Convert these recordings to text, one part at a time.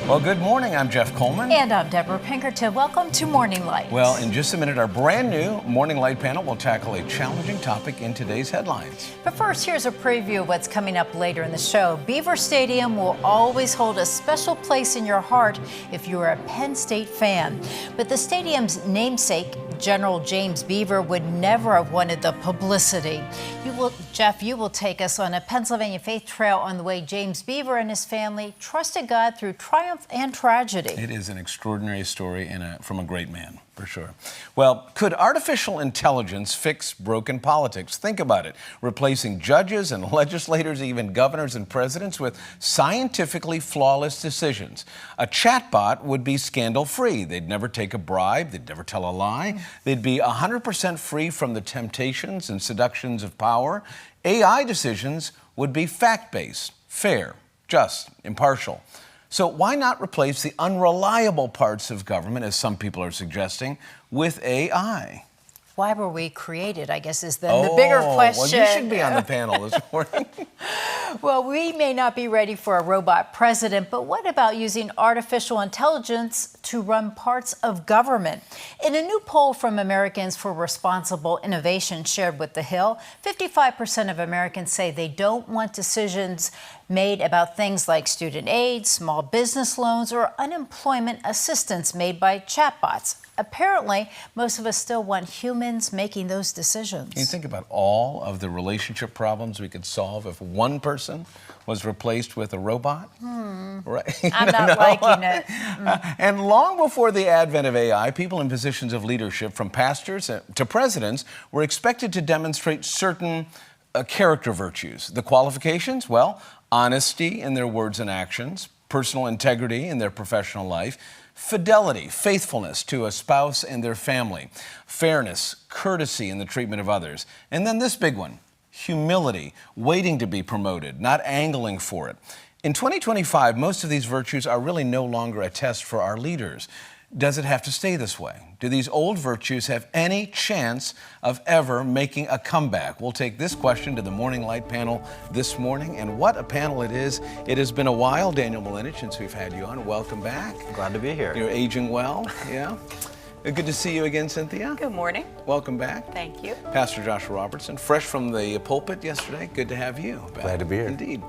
Well, good morning. I'm Jeff Coleman. And I'm Deborah Pinkerton. Welcome to Morning Light. Well, in just a minute, our brand new Morning Light panel will tackle a challenging topic in today's headlines. But first, here's a preview of what's coming up later in the show. Beaver Stadium will always hold a special place in your heart if you're a Penn State fan. But the stadium's namesake, General James Beaver, would never have wanted the publicity. Jeff, you will take us on a Pennsylvania faith trail on the way James Beaver and his family trusted God through triumph and tragedy. It is an extraordinary story from a great man, for sure. Well, could artificial intelligence fix broken politics? Think about it. Replacing judges and legislators, even governors and presidents, with scientifically flawless decisions. A chatbot would be scandal-free. They'd never take a bribe. They'd never tell a lie. They'd be 100% free from the temptations and seductions of power. AI decisions would be fact-based, fair, just, impartial. So why not replace the unreliable parts of government, as some people are suggesting, with AI? Why were we created, I guess, is then the bigger question. Well, you should be on the panel this morning. Well, we may not be ready for a robot president, but what about using artificial intelligence to run parts of government? In a new poll from Americans for Responsible Innovation shared with The Hill, 55% of Americans say they don't want decisions made about things like student aid, small business loans, or unemployment assistance made by chatbots. Apparently, most of us still want humans making those decisions. You think about all of the relationship problems we could solve if one person was replaced with a robot? Right? I'm not liking it. And long before the advent of AI, people in positions of leadership, from pastors to presidents, were expected to demonstrate certain character virtues. The qualifications? Well, honesty in their words and actions, personal integrity in their professional life, fidelity, faithfulness to a spouse and their family, fairness, courtesy in the treatment of others. And then this big one, humility, waiting to be promoted, not angling for it. In 2025, most of these virtues are really no longer a test for our leaders. Does it have to stay this way? Do these old virtues have any chance of ever making a comeback? We'll take this question to the Morning Light panel this morning, and what a panel it is. It has been a while, Daniel Malinich, since we've had you on. Welcome back. Glad to be here. You're aging well, yeah. Good to see you again, Cynthia. Good morning. Welcome back. Thank you. Pastor Joshua Robertson, fresh from the pulpit yesterday. Good to have you back. Glad to be here. Indeed.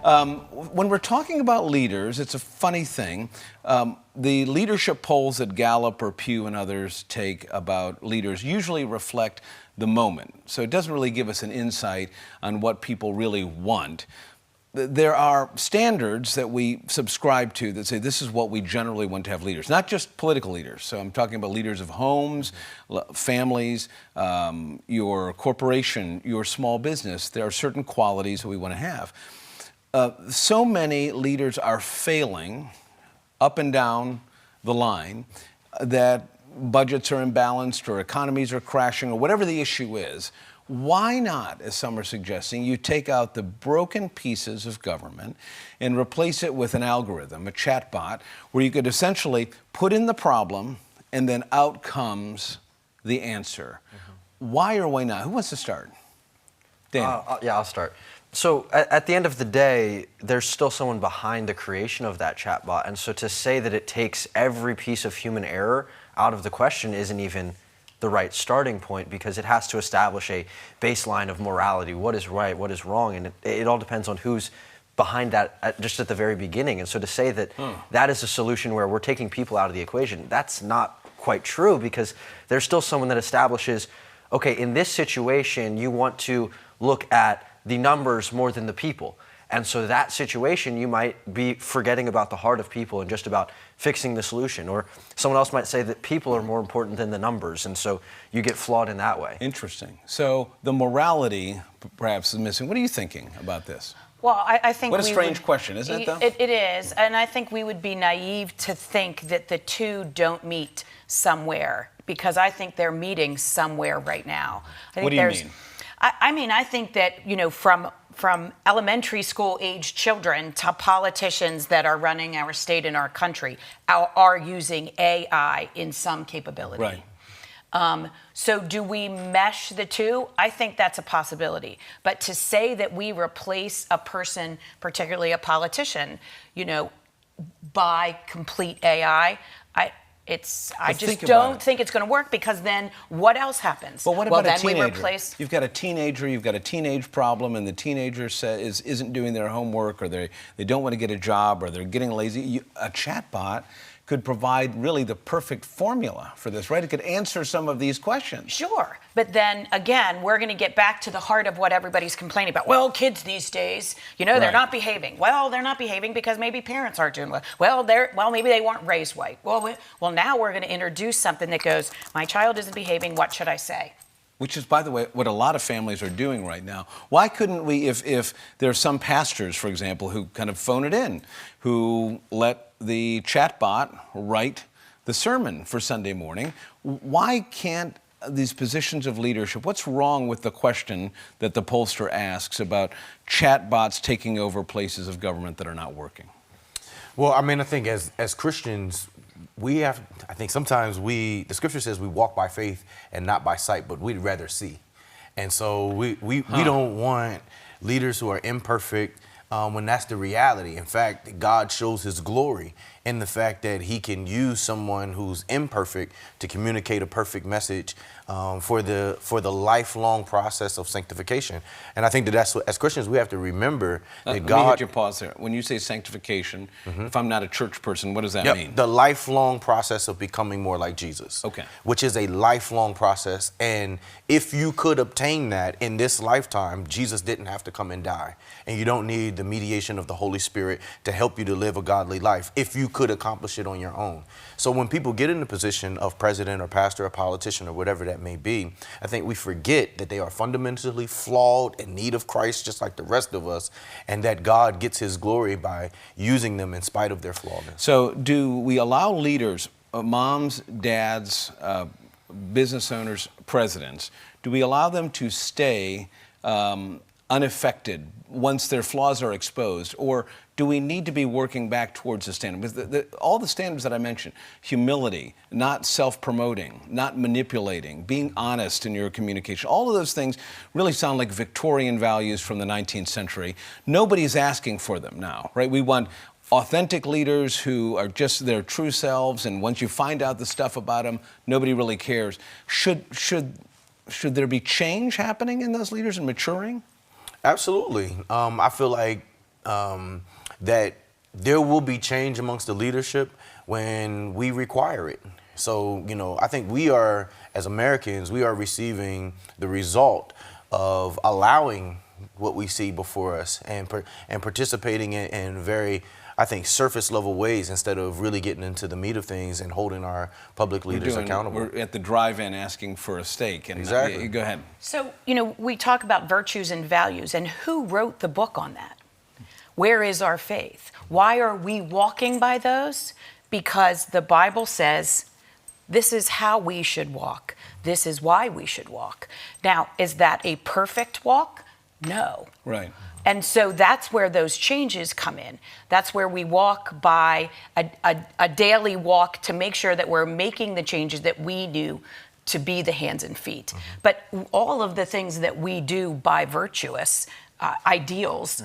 When we're talking about leaders, it's a funny thing. The leadership polls that Gallup or Pew and others take about leaders usually reflect the moment. So it doesn't really give us an insight on what people really want. There are standards that we subscribe to that say this is what we generally want to have leaders, not just political leaders. So I'm talking about leaders of homes, families, your corporation, your small business. There are certain qualities that we want to have. So many leaders are failing up and down the line that budgets are imbalanced or economies are crashing or whatever the issue is. Why not, as some are suggesting, you take out the broken pieces of government and replace it with an algorithm, a chatbot, where you could essentially put in the problem and then out comes the answer. Why or why not? Who wants to start? Dan. Yeah, I'll start. So at the end of the day, there's still someone behind the creation of that chatbot. And so to say that it takes every piece of human error out of the question isn't even the right starting point, because it has to establish a baseline of morality. What is right, what is wrong, and it all depends on who's behind that just at the very beginning. And so to say that that is a solution where we're taking people out of the equation, that's not quite true, because there's still someone that establishes, okay, in this situation, you want to look at the numbers more than the people. And so that situation, you might be forgetting about the heart of people and just about fixing the solution. Or someone else might say that people are more important than the numbers, and so you get flawed in that way. Interesting. So the morality perhaps is missing. What are you thinking about this? Well, I think what a strange question, isn't it, though? It is, and I think we would be naive to think that the two don't meet somewhere, because I think they're meeting somewhere right now. What do you mean? I mean, I think that, you know, from elementary school age children to politicians that are running our state and our country are using AI in some capability. Right. So do we mesh the two? I think that's a possibility. But to say that we replace a person, particularly a politician, you know, by complete AI, I just don't think it's going to work, because then what else happens? Well, what about a teenager? We replace. You've got a teenager, you've got a teenage problem, and the teenager isn't doing their homework, or they don't want to get a job, or they're getting lazy. A chatbot could provide really the perfect formula for this, right? It could answer some of these questions. Sure. But then again, we're going to get back to the heart of what everybody's complaining about. Well, kids these days, they're not behaving. Well, they're not behaving because maybe parents aren't doing well. Well, maybe they weren't raised right. Well, now we're going to introduce something that goes, my child isn't behaving, what should I say? Which is, by the way, what a lot of families are doing right now. Why couldn't we, if there are some pastors, for example, who kind of phone it in, who let the chatbot write the sermon for Sunday morning, why can't these positions of leadership, what's wrong with the question that the pollster asks about chatbots taking over places of government that are not working? Well, I mean, I think as Christians, I think sometimes the scripture says we walk by faith and not by sight, but we'd rather see. And so we don't want leaders who are imperfect when that's the reality. In fact, God shows his glory in the fact that he can use someone who's imperfect to communicate a perfect message for the lifelong process of sanctification. And I think that's what, as Christians, we have to remember that God... Let me hit your pause there. When you say sanctification, if I'm not a church person, what does that mean? The lifelong process of becoming more like Jesus. Okay. Which is a lifelong process. And if you could obtain that in this lifetime, Jesus didn't have to come and die. And you don't need the mediation of the Holy Spirit to help you to live a godly life if you could accomplish it on your own. So when people get in the position of president or pastor or politician or whatever that may be, I think we forget that they are fundamentally flawed, in need of Christ, just like the rest of us, and that God gets his glory by using them in spite of their flawness. So do we allow leaders, moms, dads, business owners, presidents, do we allow them to stay unaffected once their flaws are exposed, or do we need to be working back towards the standard? Because all the standards that I mentioned, humility, not self-promoting, not manipulating, being honest in your communication, all of those things really sound like Victorian values from the 19th century. Nobody's asking for them now, right? We want authentic leaders who are just their true selves, and once you find out the stuff about them, nobody really cares. Should there be change happening in those leaders and maturing? Absolutely. I feel like that there will be change amongst the leadership when we require it. So, I think we are, as Americans, we are receiving the result of allowing what we see before us and participating in very, I think, surface level ways instead of really getting into the meat of things and holding our public leaders accountable. We're at the drive-in asking for a steak. And exactly. Go ahead. So, we talk about virtues and values, and who wrote the book on that? Where is our faith? Why are we walking by those? Because the Bible says this is how we should walk. This is why we should walk. Now, is that a perfect walk? No. Right. And so that's where those changes come in. That's where we walk by a daily walk to make sure that we're making the changes that we do to be the hands and feet. But all of the things that we do by virtuous ideals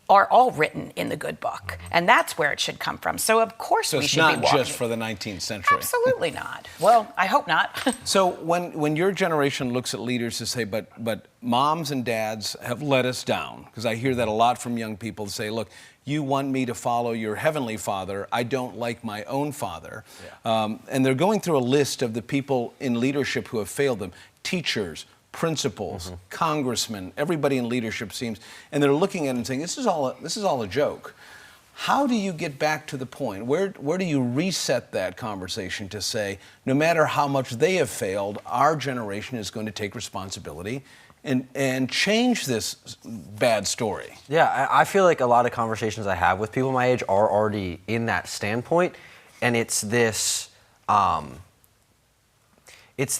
are all written in the good book. And that's where it should come from. So, of course, we should be walking. So it's not just for the 19th century. Absolutely not. Well, I hope not. So when your generation looks at leaders to say, but moms and dads have let us down, because I hear that a lot from young people say, look, you want me to follow your heavenly father. I don't like my own father. Yeah. And they're going through a list of the people in leadership who have failed them. Teachers, principals, congressmen, everybody in leadership seems, and they're looking at it and saying, this is all a joke. How do you get back to the point? Where do you reset that conversation to say, no matter how much they have failed, our generation is going to take responsibility and change this bad story? Yeah, I feel like a lot of conversations I have with people my age are already in that standpoint, and it's this,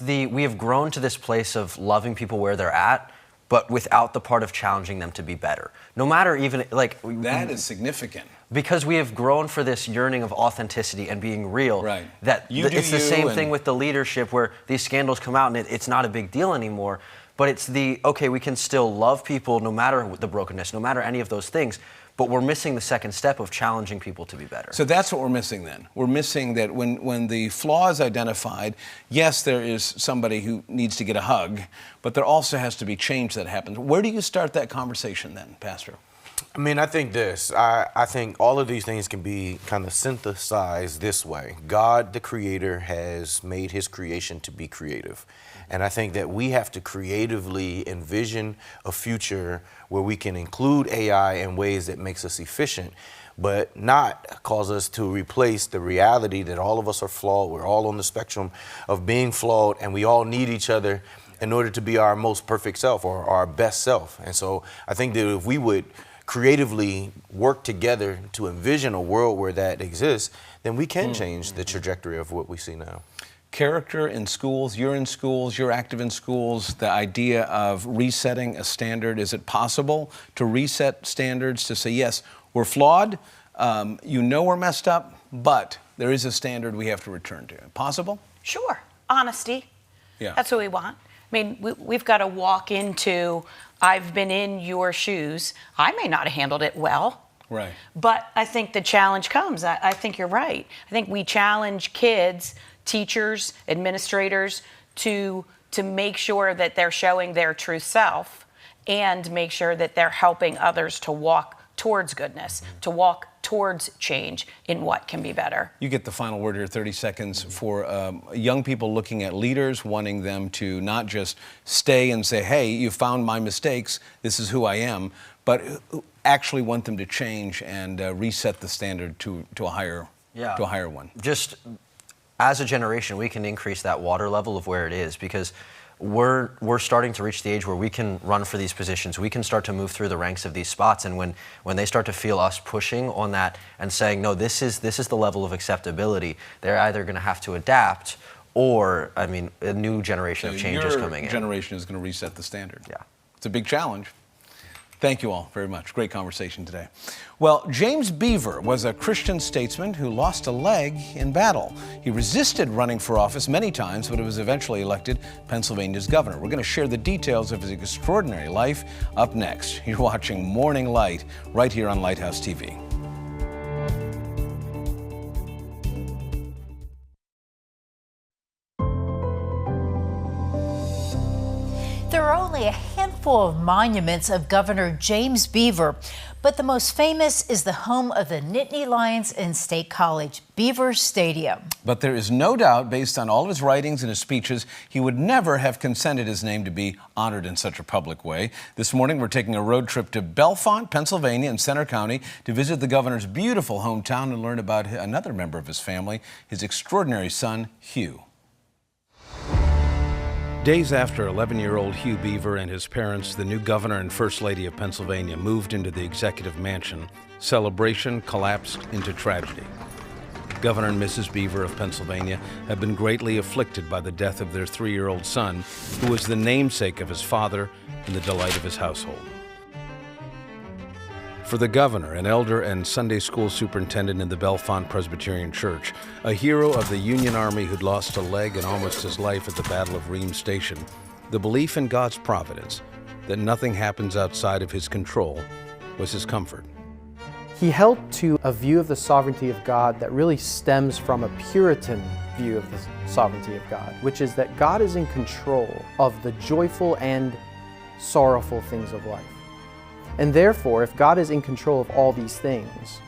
we have grown to this place of loving people where they're at, but without the part of challenging them to be better. No matter even, like... That is significant. Because we have grown for this yearning of authenticity and being real. Right. That it's the same thing with the leadership where these scandals come out and it's not a big deal anymore. But it's okay, we can still love people no matter the brokenness, no matter any of those things. but we're missing the second step of challenging people to be better. So that's what we're missing then. We're missing that when the flaw is identified, yes, there is somebody who needs to get a hug, but there also has to be change that happens. Where do you start that conversation then, Pastor? I mean, I think this. I think all of these things can be kind of synthesized this way. God, the Creator, has made His creation to be creative. And I think that we have to creatively envision a future where we can include AI in ways that makes us efficient, but not cause us to replace the reality that all of us are flawed. We're all on the spectrum of being flawed, and we all need each other in order to be our most perfect self or our best self. And so I think that if we would creatively work together to envision a world where that exists, then we can change the trajectory of what we see now. Character in schools, you're active in schools, the idea of resetting a standard, is it possible to reset standards to say, yes, we're flawed, we're messed up, but there is a standard we have to return to? Possible? Sure. Honesty. Yeah. That's what we want. I mean, we've got to walk into, I've been in your shoes. I may not have handled it well. Right. But I think the challenge comes. I think you're right. I think we challenge kids, teachers, administrators to make sure that they're showing their true self and make sure that they're helping others to walk towards goodness, to walk towards change in what can be better. You get the final word here, 30 seconds, for young people looking at leaders, wanting them to not just stay and say, hey, you found my mistakes, this is who I am, but actually want them to change and reset the standard to a higher one. Just as a generation, we can increase that water level of where it is, because we're starting to reach the age where we can run for these positions. We can start to move through the ranks of these spots, and when they start to feel us pushing on that and saying, no, this is the level of acceptability, they're either going to have to adapt, or, I mean, a new generation of change is coming in. Your generation is going to reset the standard. Yeah. It's a big challenge. Thank you all very much. Great conversation today. Well, James Beaver was a Christian statesman who lost a leg in battle. He resisted running for office many times, but was eventually elected Pennsylvania's governor. We're going to share the details of his extraordinary life up next. You're watching Morning Light right here on Lighthouse TV. There are only a handful of monuments of Governor James Beaver, but the most famous is the home of the Nittany Lions in State College, Beaver Stadium. But there is no doubt, based on all of his writings and his speeches, he would never have consented his name to be honored in such a public way. This morning, we're taking a road trip to Bellefonte, Pennsylvania, in Center County to visit the governor's beautiful hometown and learn about another member of his family, his extraordinary son, Hugh. Days after 11-year-old Hugh Beaver and his parents, the new governor and first lady of Pennsylvania, moved into the executive mansion, celebration collapsed into tragedy. Governor and Mrs. Beaver of Pennsylvania have been greatly afflicted by the death of their 3-year-old son, who was the namesake of his father and the delight of his household. For the governor, an elder and Sunday school superintendent in the Bellefonte Presbyterian Church, a hero of the Union Army who'd lost a leg and almost his life at the Battle of Reams Station, the belief in God's providence, that nothing happens outside of his control, was his comfort. He held to a view of the sovereignty of God that really stems from a Puritan view of the sovereignty of God, which is that God is in control of the joyful and sorrowful things of life. And therefore, if God is in control of all these things,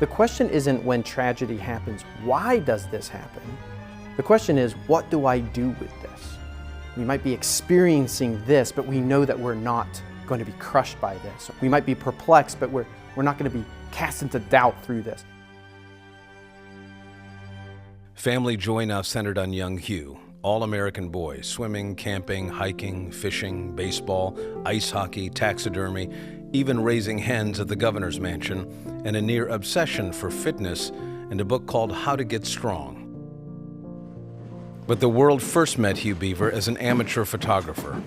the question isn't when tragedy happens, why does this happen? The question is, what do I do with this? We might be experiencing this, but we know that we're not going to be crushed by this. We might be perplexed, but we're not going to be cast into doubt through this. Family joy now centered on young Hugh. All-American boy, swimming, camping, hiking, fishing, baseball, ice hockey, taxidermy, even raising hens at the governor's mansion, and a near obsession for fitness and a book called How to Get Strong. But the world first met Hugh Beaver as an amateur photographer.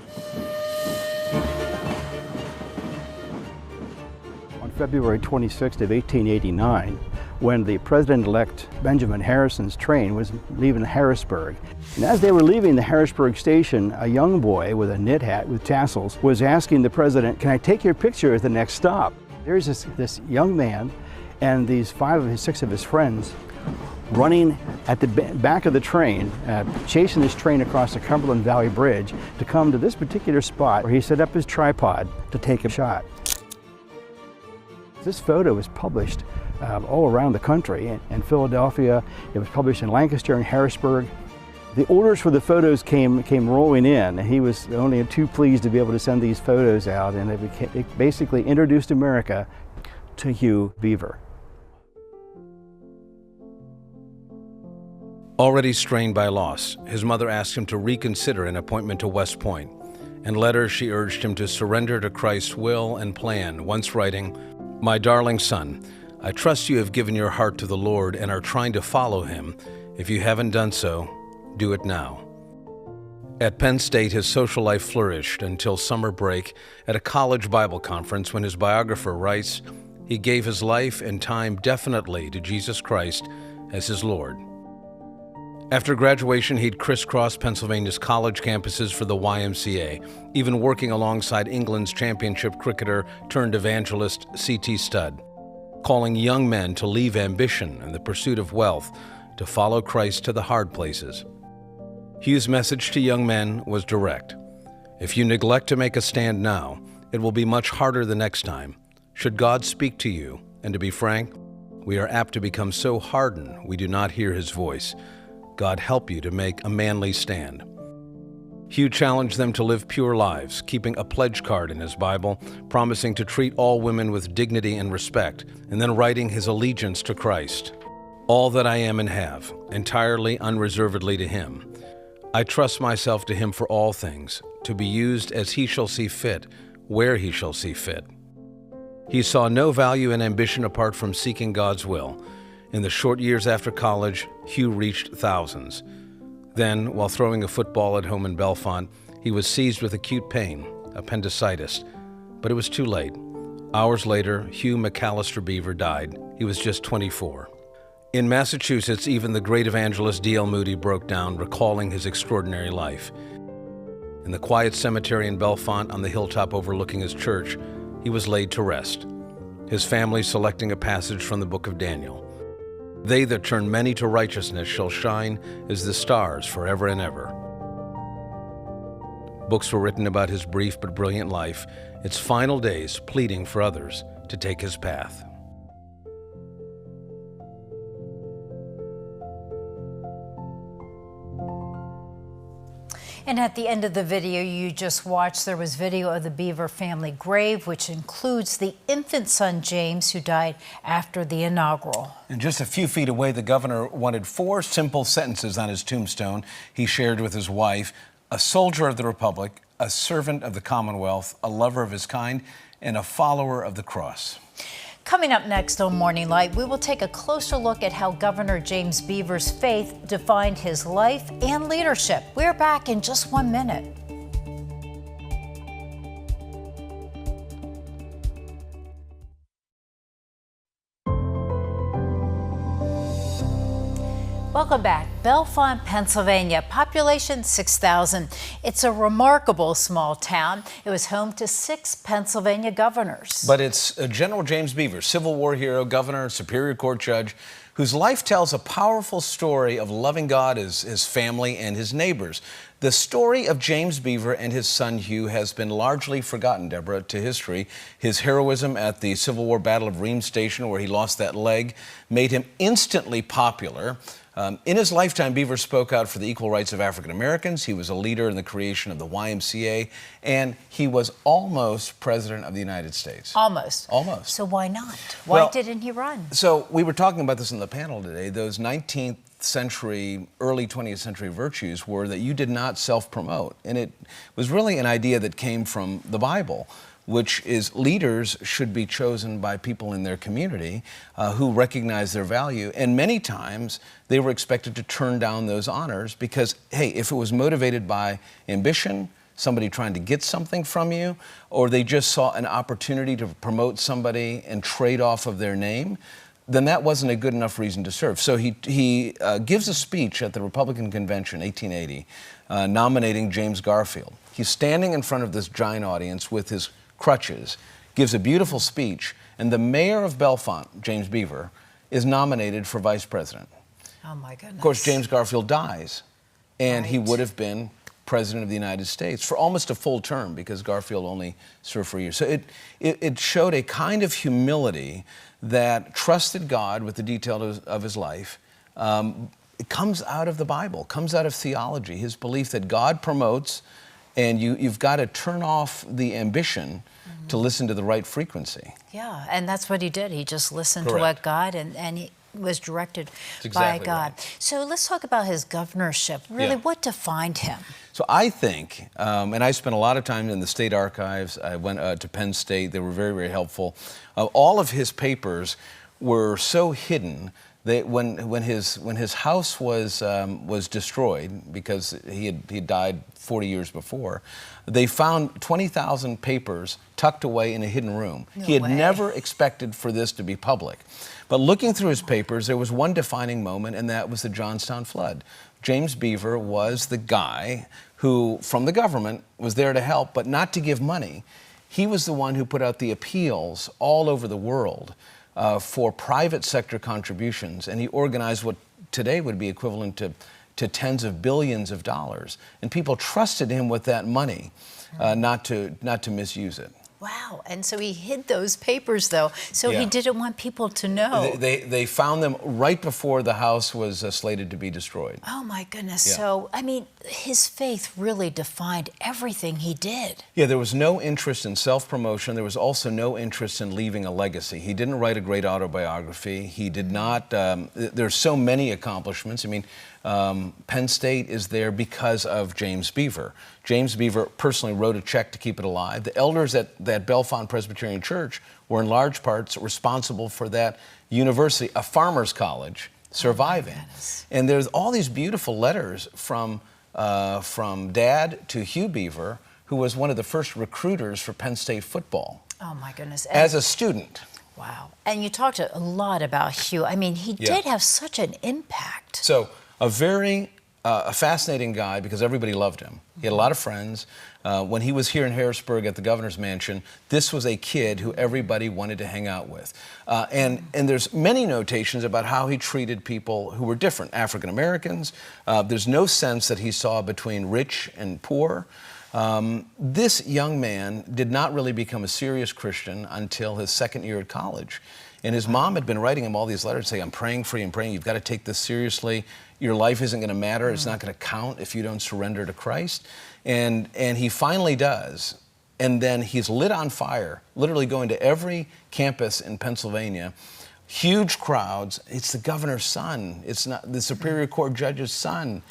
On February 26th of 1889, when the President-elect Benjamin Harrison's train was leaving Harrisburg. And as they were leaving the Harrisburg station, a young boy with a knit hat with tassels was asking the President, "Can I take your picture at the next stop?" There's this young man and these 6 of his friends running at the back of the train, chasing this train across the Cumberland Valley Bridge to come to this particular spot where he set up his tripod to take a shot. This photo was published all around the country. In Philadelphia, it was published in Lancaster and Harrisburg. The orders for the photos came rolling in, and he was only too pleased to be able to send these photos out, and it basically introduced America to Hugh Beaver. Already strained by loss, his mother asked him to reconsider an appointment to West Point. In letters, she urged him to surrender to Christ's will and plan, once writing, "My darling son, I trust you have given your heart to the Lord and are trying to follow him. If you haven't done so, do it now." At Penn State, his social life flourished until summer break at a college Bible conference when his biographer writes, he gave his life and time definitely to Jesus Christ as his Lord. After graduation, he'd crisscross Pennsylvania's college campuses for the YMCA, even working alongside England's championship cricketer turned evangelist C.T. Studd, calling young men to leave ambition and the pursuit of wealth to follow Christ to the hard places. Hughes' message to young men was direct. If you neglect to make a stand now, it will be much harder the next time. Should God speak to you, and to be frank, we are apt to become so hardened we do not hear his voice. God help you to make a manly stand. Hugh challenged them to live pure lives, keeping a pledge card in his Bible, promising to treat all women with dignity and respect, and then writing his allegiance to Christ. All that I am and have, entirely unreservedly to him. I trust myself to him for all things, to be used as he shall see fit, where he shall see fit. He saw no value in ambition apart from seeking God's will. In the short years after college, Hugh reached thousands. Then, while throwing a football at home in Bellefonte, he was seized with acute pain, appendicitis. But it was too late. Hours later, Hugh McAllister Beaver died. He was just 24. In Massachusetts, even the great evangelist D.L. Moody broke down, recalling his extraordinary life. In the quiet cemetery in Bellefonte on the hilltop overlooking his church, he was laid to rest, his family selecting a passage from the book of Daniel. They that turn many to righteousness shall shine as the stars forever and ever. Books were written about his brief but brilliant life, its final days pleading for others to take his path. And at the end of the video you just watched, there was video of the Beaver family grave, which includes the infant son, James, who died after the inaugural. And just a few feet away, the governor wanted 4 simple sentences on his tombstone. He shared with his wife, a soldier of the Republic, a servant of the Commonwealth, a lover of his kind, and a follower of the cross. Coming up next on Morning Light, we will take a closer look at how Governor James Beaver's faith defined his life and leadership. We're back in just 1 minute. Welcome back. Bellefonte, Pennsylvania, population 6,000. It's a remarkable small town. It was home to 6 Pennsylvania governors. But it's General James Beaver, Civil War hero, governor, Superior Court judge, whose life tells a powerful story of loving God, his family, and his neighbors. The story of James Beaver and his son Hugh has been largely forgotten, Deborah, to history. His heroism at the Civil War Battle of Reams Station, where he lost that leg, made him instantly popular. In his lifetime, Beaver spoke out for the equal rights of African Americans. He was a leader in the creation of the YMCA, and he was almost president of the United States. Almost. Almost. So why not? Why didn't he run? So we were talking about this in the panel today. Those 19th century, early 20th century virtues were that you did not self-promote. And it was really an idea that came from the Bible, which is leaders should be chosen by people in their community who recognize their value. And many times they were expected to turn down those honors because, hey, if it was motivated by ambition, somebody trying to get something from you, or they just saw an opportunity to promote somebody and trade off of their name, then that wasn't a good enough reason to serve. So he gives a speech at the Republican Convention, 1880, nominating James Garfield. He's standing in front of this giant audience with his crutches, gives a beautiful speech, and the mayor of Bellefonte, James Beaver, is nominated for vice president. Oh, my goodness. Of course, James Garfield dies, and he Right. would have been president of the United States for almost a full term because Garfield only served for a year. So it showed a kind of humility that trusted God with the details of his life. It comes out of the Bible, comes out of theology, his belief that God promotes, and you've got to turn off the ambition to listen to the right frequency. Yeah, and that's what he did. He just listened to Correct. what God, and he was directed exactly by God. right. So let's talk about his governorship. Really, Yeah. what defined him? So I think, and I spent a lot of time in the state archives. I went to Penn State. They were very, very helpful. All of his papers were so hidden that when his house was destroyed because he died 40 years before, they found 20,000 papers tucked away in a hidden room. He had way. never expected for this to be public. But looking through his papers, there was one defining moment, and that was the Johnstown flood. James Beaver was the guy who, from the government, was there to help, but not to give money. He was the one who put out the appeals all over the world for private sector contributions, and he organized what today would be equivalent to tens of billions of dollars. And people trusted him with that money, not to misuse it. Wow, and so he hid those papers, though, so Yeah. he didn't want people to know. They found them right before the house was slated to be destroyed. Oh, my goodness. Yeah. So, I mean, his faith really defined everything he did. Yeah, there was no interest in self-promotion. There was also no interest in leaving a legacy. He didn't write a great autobiography. He did not, there's so many accomplishments. I mean, Penn State is there because of James Beaver. James Beaver personally wrote a check to keep it alive. The elders at Bellefonte Presbyterian Church were in large parts responsible for that university, a farmer's college, surviving. And there's all these beautiful letters from Dad to Hugh Beaver, who was one of the first recruiters for Penn State football Oh, my goodness. as a student. Wow. And you talked a lot about Hugh. I mean, he Yeah. did have such an impact. So a fascinating guy because everybody loved him. He had a lot of friends. When he was here in Harrisburg at the governor's mansion, this was a kid who everybody wanted to hang out with. And there's many notations about how he treated people who were different, African Americans. There's no sense that he saw between rich and poor. This young man did not really become a serious Christian until his second year at college. And his mom had been writing him all these letters saying, I'm praying for you, I'm praying. You've got to take this seriously. Your life isn't going to matter. It's not going to count if you don't surrender to Christ. And he finally does. And then he's lit on fire, literally going to every campus in Pennsylvania. Huge crowds. It's the governor's son. It's not the Superior Court judge's son.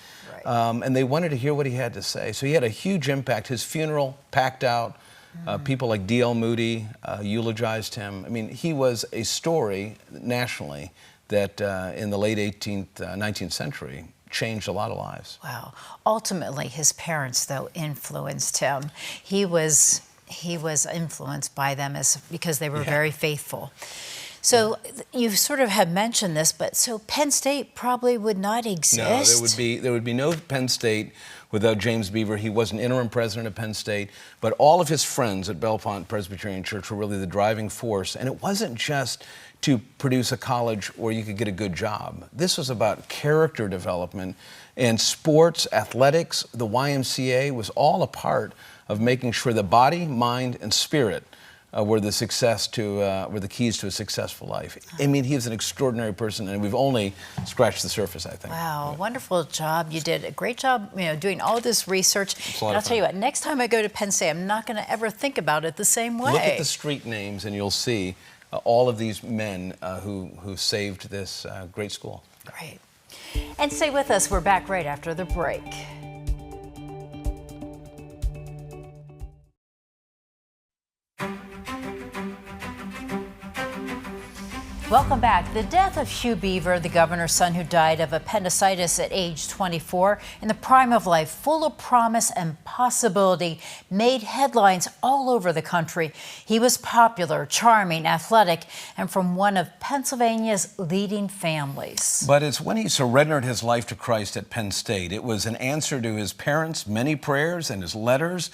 Right. And they wanted to hear what he had to say. So he had a huge impact. His funeral packed out. People like D.L. Moody eulogized him. I mean, he was a story nationally that in the late 19th century changed a lot of lives. Wow. Ultimately, his parents, though, influenced him. He was influenced by them because they were very faithful. So you sort of have mentioned this, but so Penn State probably would not exist. No, there would be no Penn State without James Beaver. He was an interim president of Penn State, but all of his friends at Bellefonte Presbyterian Church were really the driving force. And it wasn't just to produce a college where you could get a good job. This was about character development, and sports, athletics, the YMCA was all a part of making sure the body, mind, and spirit were the keys to a successful life. I mean, he was an extraordinary person, and we've only scratched the surface, I think. Wow, wonderful job. You did a great job, doing all this research. It's a lot And I'll of tell you fun. what, next time I go to Penn State, I'm not going to ever think about it the same way. Look at the street names, and you'll see all of these men who saved this great school. Great. And stay with us. We're back right after the break. Welcome back. The death of Hugh Beaver, the governor's son who died of appendicitis at age 24, in the prime of life, full of promise and possibility, made headlines all over the country. He was popular, charming, athletic, and from one of Pennsylvania's leading families. But it's when he surrendered his life to Christ at Penn State. It was an answer to his parents' many prayers and his letters.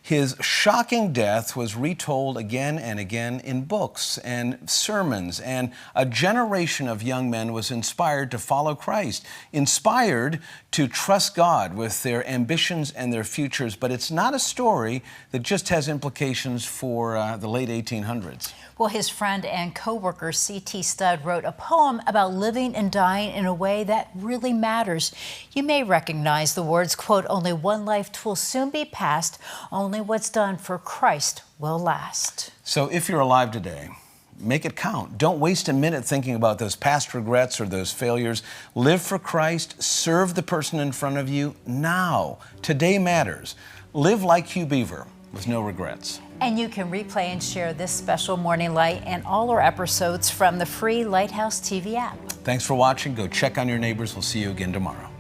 His shocking death was retold again and again in books and sermons, and a generation of young men was inspired to follow Christ, inspired to trust God with their ambitions and their futures. But it's not a story that just has implications for the late 1800s. Well, his friend and co-worker C.T. Studd wrote a poem about living and dying in a way that really matters. You may recognize the words, quote, "Only one life will soon be past, only what's done for Christ will last." So if you're alive today, make it count. Don't waste a minute thinking about those past regrets or those failures. Live for Christ, serve the person in front of you now. Today matters. Live like Hugh Beaver with no regrets. And you can replay and share this special Morning Light and all our episodes from the free Lighthouse TV app. Thanks for watching. Go check on your neighbors. We'll see you again tomorrow.